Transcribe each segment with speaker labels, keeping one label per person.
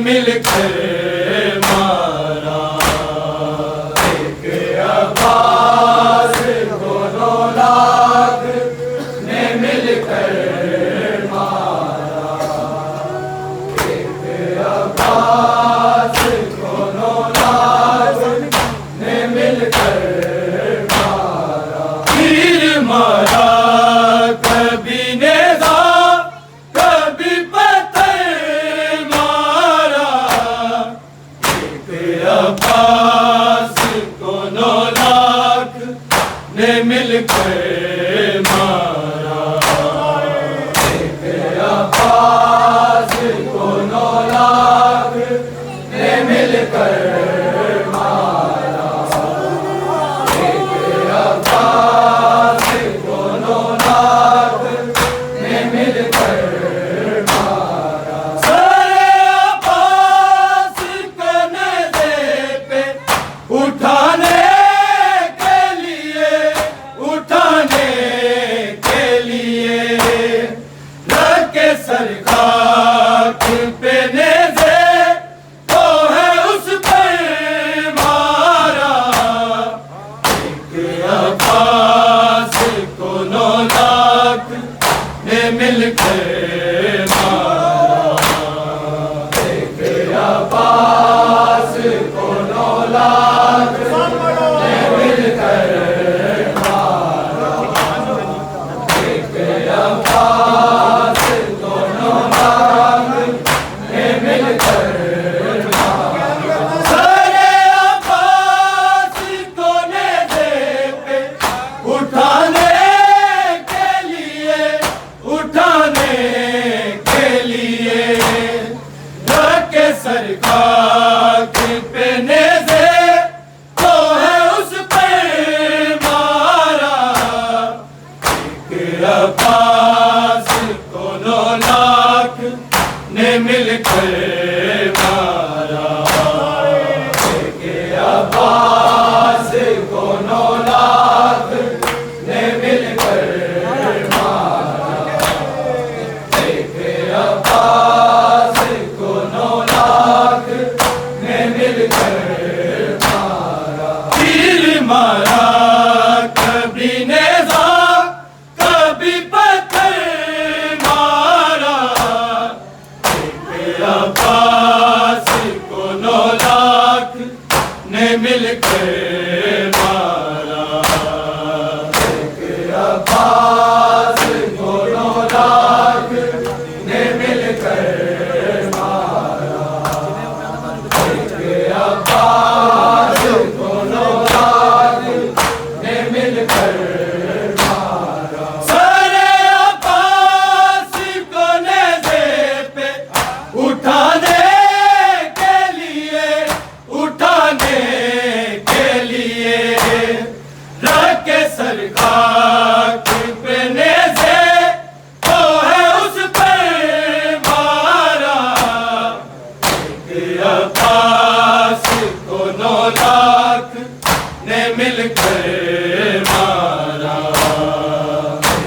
Speaker 1: मिलकर मारा। एक अब्बास दोनों लाख ने मिलकर मारा। एक अब्बास दोनों लाख ने मिलकर मारा। तीर मारा कभी नेज़ा कभी पत्थर मारा। एक अब्बास को 9 लाख ने मिलकर मारा। एक अब्बास को 9 लाख ने मिलकर मारा। एक अब्बास को 9 लाख ने मिलकर मारा। सारे अब्बास को नेज़े पे उठाने के लिए रखे सरकार पे नेज़े तो है उस पर मारा। एक अब्बास को 9 लाख ने मिलकर मारा। एक अब्बास को 9 लाख ने मिलकर मारा। एक अब्बास को 9 लाख ने मिलकर मारा। सारे अब्बास को नेज़े पे उठाने के लिए रखे सरकार पे नेज़े तो है उस पर मारा। एक अब्बास को 9 लाख ने मिलकर मारा। एक अब्बास को 9 लाख ने मिलकर मारा। एक अब्बास को 9 लाख ने मिलकर मारा। तीर मारा कभी नेज़ा कभी पत्थर मारा। एक अब्बास को 9 लाख ने मिलकर मारा। एक अब्बास को 9 लाख ने मिलकर मारा। एक अब्बास को 9 लाख ने मिलकर मारा। सारे अब्बास को नेज़े पे उठाने के लिए रखे सरकार पे नेज़े तो है उस पर मारा। एक अब्बास को 9 लाख ने मिलकर मारा।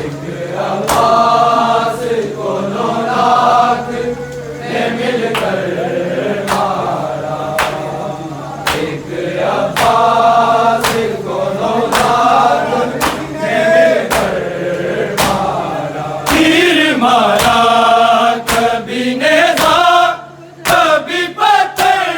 Speaker 1: एक अब्बास को 9 लाख ने मिलकर मारा। एक अब्बास को 9 लाख ने मिलकर मारा। तीर मारा कभी नेज़ा कभी पत्थर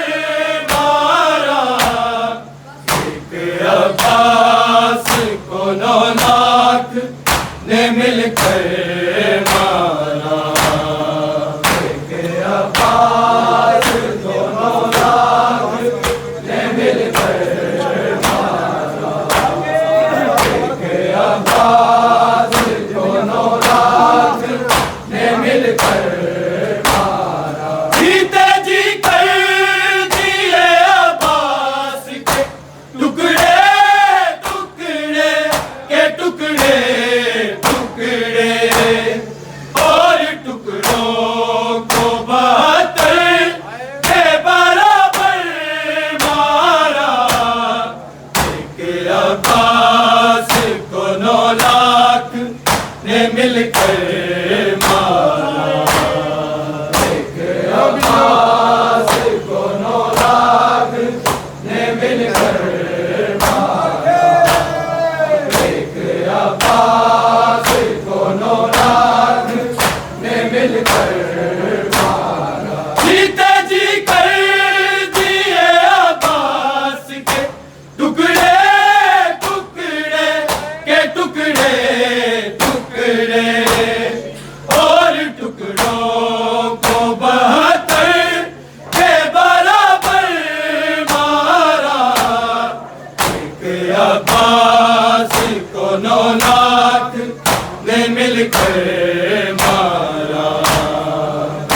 Speaker 1: मिलकर मारा।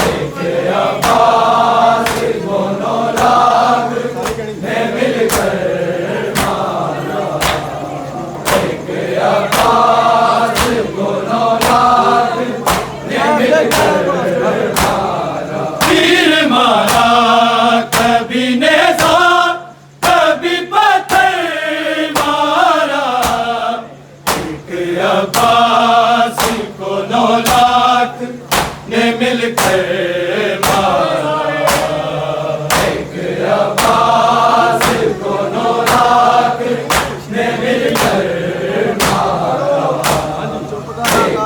Speaker 1: एक अब्बास दोनों लाख ने मिलकर मारा। एक अब्बास दोनों लाख ने मिलकर मारा। तीर मारा कभी नेज़ा कभी पत्थर मारा। एक अब्बास को 9 लाख ने मिलकर मारा। एक अब्बास को 9 लाख ने मिलकर मारा। एक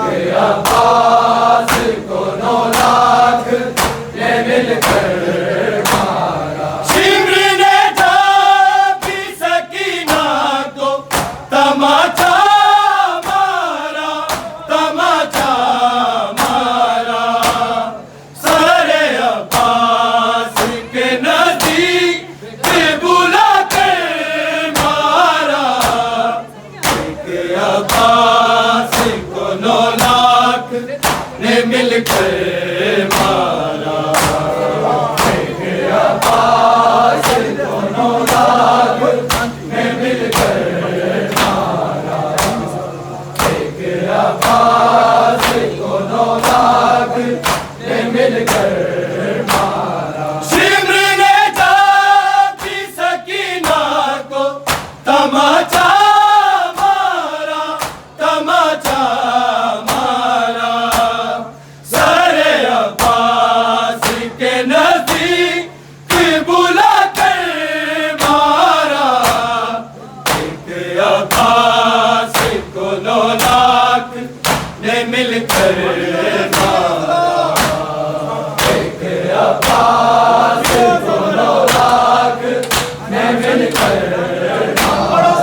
Speaker 1: अब्बास को 9 लाख ने मिलकर मारा। शिमर ने जापी सकीना को तमाचा मारा। तमाचा मारा। सारे अब्बास के नज़दीक बुला कर मारा। एक अब्बास को 9 लाख ने मिलकर मारा। एक अब्बास को 9 लाख ने मिलकर मारा। एक अब्बास को 9 लाख ने मिलकर मारा। शिमर ने जापी सकीना को तमाचा मारा। तमाचा मारा। सारे अब्बास के नज़दीक बुला कर मारा। एक अब्बास को 9 लाख ने मिलकर मारा। एक अब्बास को 9 लाख ने मिलकर मारा।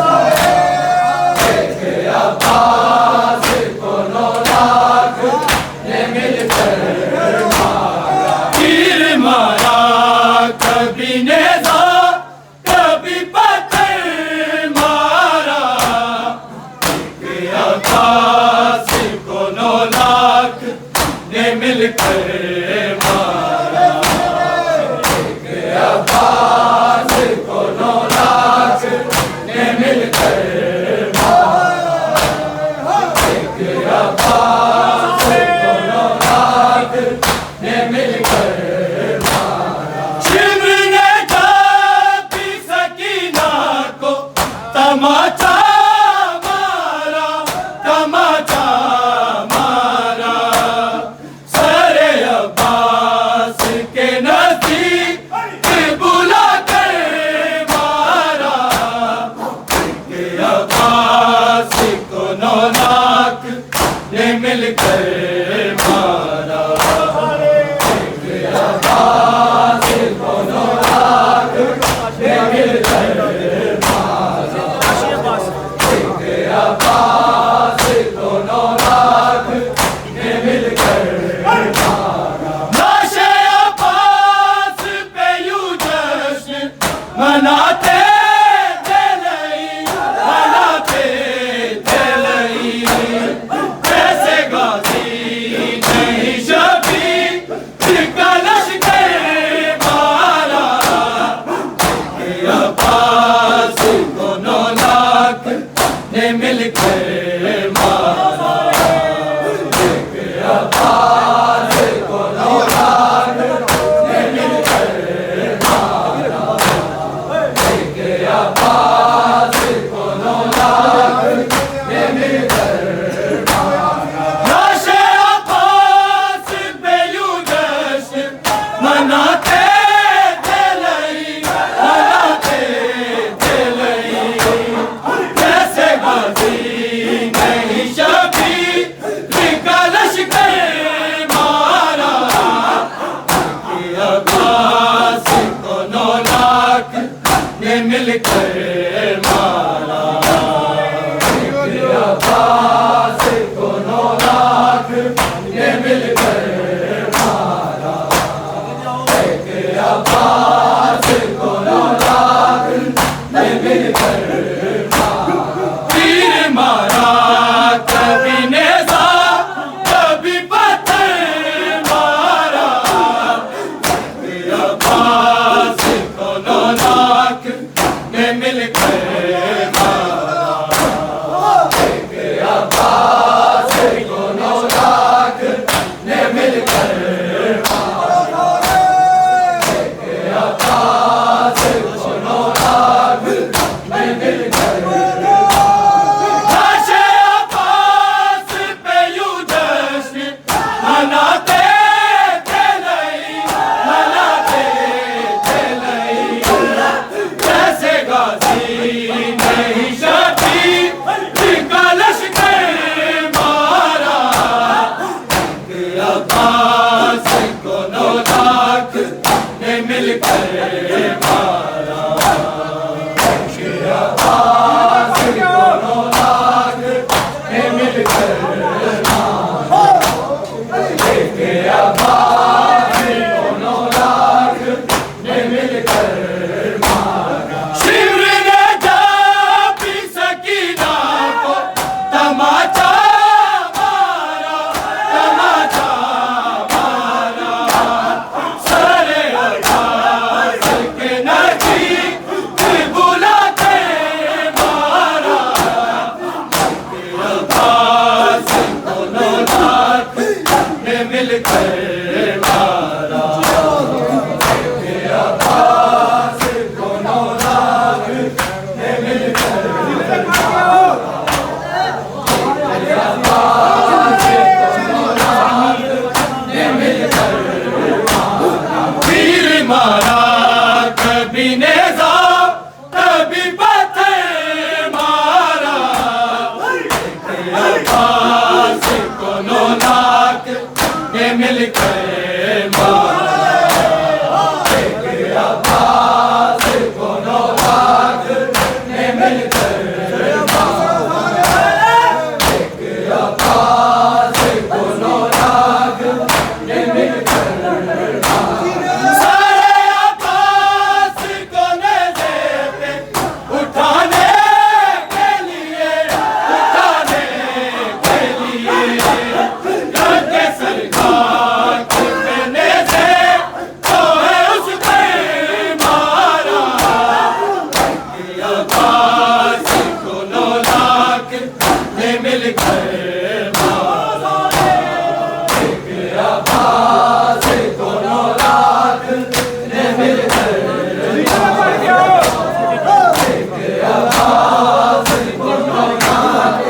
Speaker 1: एक अब्बास को 9 लाख ने मिलकर मारा। तीर मारा कभी नेज़ा कभी पत्थर मारा। एक अब्बास को 9 लाख ने मिलकर मारा। एक अब्बास को 9 लाख ने मिलकर मारा। एक अब्बास को 9 लाख ने मिलकर मारा। शिमर ने जापी सकीना को तमाचा मारा। तमाचा मारा। सारे अब्बास के नज़दीक बुला कर मारा। एक अब्बास को 9 लाख ने मिलकर मारा। एक अब्बास को 9 लाख ने मिलकर मारा। एक अब्बास को 9 लाख ने मिलकर मारा। लाशे अब्बास पे यूं जश्न मनाते थे नहीं। मनाते थे नहीं। कैसे गाजी नहीं शबीर का लश्कर मारा। एक अब्बास को 9 लाख ने मिलकर मारा। एक अब्बास को 9 लाख ने मिलकर मारा। एक अब्बास को 9 लाख ने मिलकर मारा। लाशे अब्बास पे यूं जश्न मनाते थे नहीं। मनाते थे नहीं। कैसे गाजी नहीं शबीर का लश्कर मारा। एक अब्बास को 9 लाख ने मिलकर मारा। एक अब्बास को 9 लाख ने मिलकर मारा। एक अब्बास को 9 लाख ने मिलकर मारा। तीर मारा कभी नेज़ा अब्बास दोनों लाख ने मिलकर लाशे अब्बास पे यूं जश्न मनाते थे नहीं, मनाते थे नहीं। जैसे गाजी नहीं शबीर का लश्कर मारा, अब्बास दोनों लाख ने मिलकर मारा। अब्बास दोनों लाख ने मिलकर मारा। अब्बास दोनों लाख ने मिलकर मारा। शिवर ने जब सकीना को तमाचा मारा, तमाचा मारा। सारे अब्बास के नज़दीक बुलाते मारा। अब्बास दोनों लाख ने मिलकर मारा। अब्बास दोनों लाख ने मिलकर तीर मारा, कभी नेज़ा कभी पत्थर मारा। अब्बास दोनों लाख ने मिलकर मारा। अब्बास दोनों लाख ने मिलकर मारा। अब्बास दोनों लाख ने मिलकर सारे अब्बास को नेज़े पे उठाने के लिए, उठाने के लिए। लगे सरकार के नेज़े तो है उस पर मारा। अब्बास दोनों लाख ने मिलकर मारा। अब्बास दोनों लाख ने मिलकर अब्बास दोनों लाख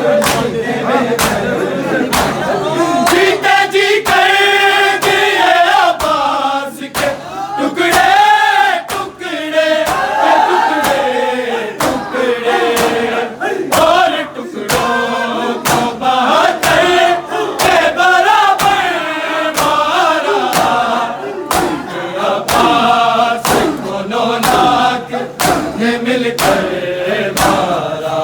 Speaker 1: ने मिलकर जीते जी कर दिए अब्बास के टुकड़े टुकड़े टुकड़े टुकड़े। और टुकड़ों को बहत्तर के बराबर मारा। अब्बास दोनों लाख ने मिलकर मारा।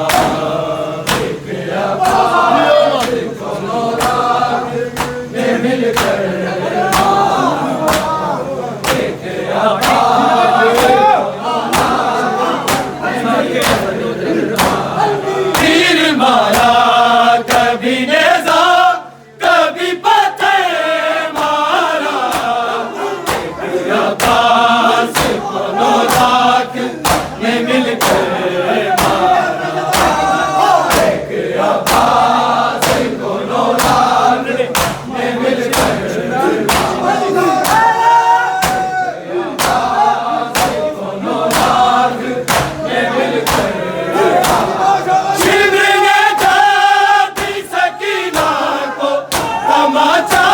Speaker 1: अब्बास दोनों लाख ने मिलकर तीर मारा, कभी नेज़ा कभी पत्थर मारा। अब्बास दोनों लाख ने मिलकर मारा। अब्बास दोनों लाख ने मिलकर शिवर ने जब सकीना को तमाचा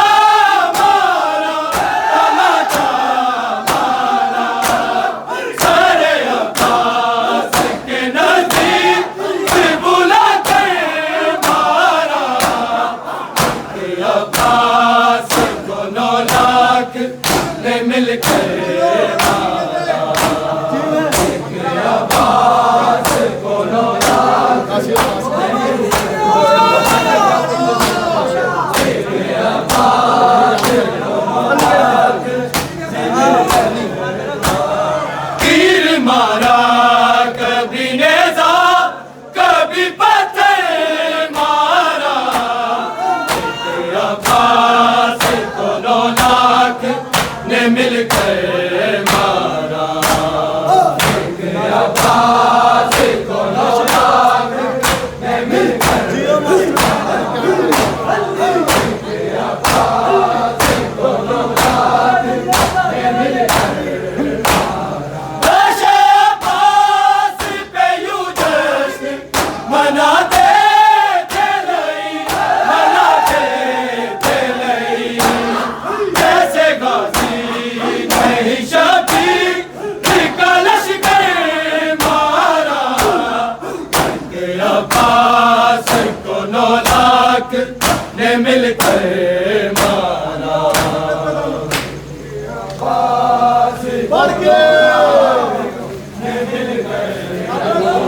Speaker 1: मारा, तमाचा मारा। सारे अब्बास के नज़दीक बुलाकर मारा। अब्बास दोनों लाख ने मिलकर मारा। अब्बास दोनों लाख तीर मारा, कभी नेज़ा कभी पत्थर मारा। अब्बास दोनों लाख ने मिलकर मारा। अब्बास दोनों लाख ने मिलकर अब्बास दोनों लाख ने मिलकर मिलकर मारा।
Speaker 2: बढ़ के
Speaker 1: ने मिलकर